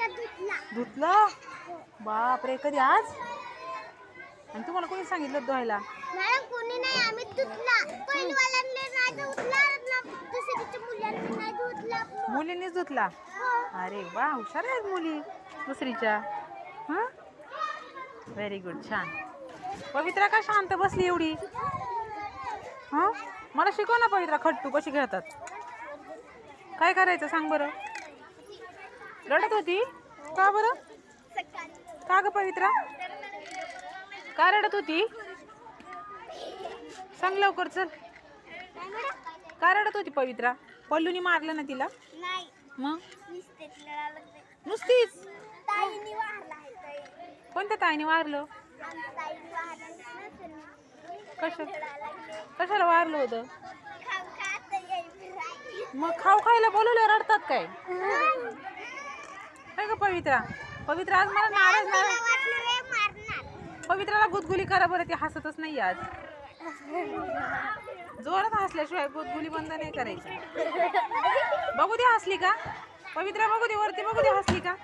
धुतला? बापरे, कधी आज? आणि तुम्हाला कोणी सांगितलं धुवायला? मॅडम कोणी नाही, आम्ही धुतला. पहिलवाल्यांनी नाही धुतला ना, दुसरीच्या मुलांनी नाही धुतला. मुलींनीच धुतला? अरे वा, हुशार आहेत मुली दुसरीच्या. हा, व्हेरी गुड, छान. पवित्रा का शांत बसली एवढी? हा, मला शिकव ना पवित्रा, खट्टू कशी खेळतात. काय करायचं सांग बरं. रडत होती का बरं? का ग पवित्रा, का रडत होती? सांग लवकर, चल. का रडत होती पवित्रा? पल्लूनी मारलं ना तिला? नाही, मग नुसतेच नुसतीच? ताईने वारला आहे. कोणत्या ताईने मारलं? कशाला वारलं होतं? मग खाऊ खायला बोलवलं रडतात काय? काय ग पवित्रा? पवित्रा आज मला नाराज पवित्राला गुदगुली करा बरं, ती हसतच नाही आज. जोरात हसल्याशिवाय गुदगुली बंद नाही करायची. बघू दे हसली का पवित्रा, बघू दे वरती, बघू दे हसली का.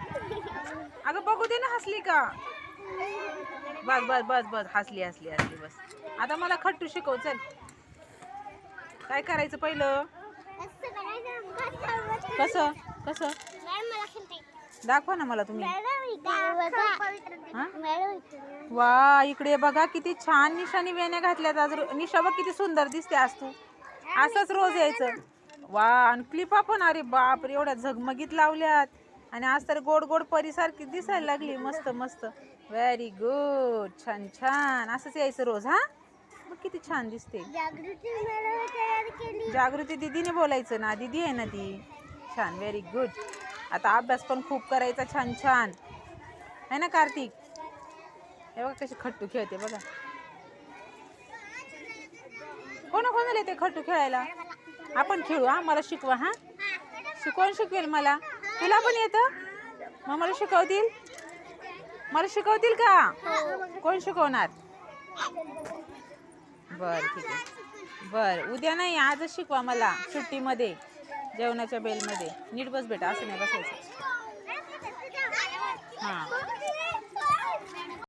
अगं बघू दे ना हसली का. बस बस बस बस, हसली हसली हसली, बस. आता मला खट्टू शिकव, चल. काय करायचं पहिलं? कसं कसं दाखवा ना मला तुम्ही. वा, इकडे बघा किती छान निशानी वेण्या घातल्यात आज. निशा बघ किती सुंदर दिसते आज तू. असंच रोज यायचं. वा, आणि क्लिपा पण, अरे बाप रे, एवढ्या झगमगीत लावल्यात. आणि आज तर गोड गोड परीसारखी दिसायला लागली. मस्त मस्त, व्हेरी गुड, छान छान. असंच यायचं रोज. हा, मग किती छान दिसते. जागृती दीदीने बोलायचं ना, दीदी आहे ना ती. छान, व्हेरी गुड. आता अभ्यास पण खूप करायचा, छान छान आहे ना कार्तिक. हे बघा कशी खट्टू खेळते बघा. कोणाला येते खट्टू खेळायला? आपण खेळू. हा, मला शिकवा. हा, कोण शिकवेल मला? तुला पण येतं? मग मला शिकवतील? मला शिकवतील का? कोण शिकवणार? बर, ठीक आहे. बर, उद्या नाही, आजच शिकवा मला सुट्टीमध्ये, जेवणाच्या बेलमध्ये. नीट बस बेटा, असं नाही बसायचं. हां.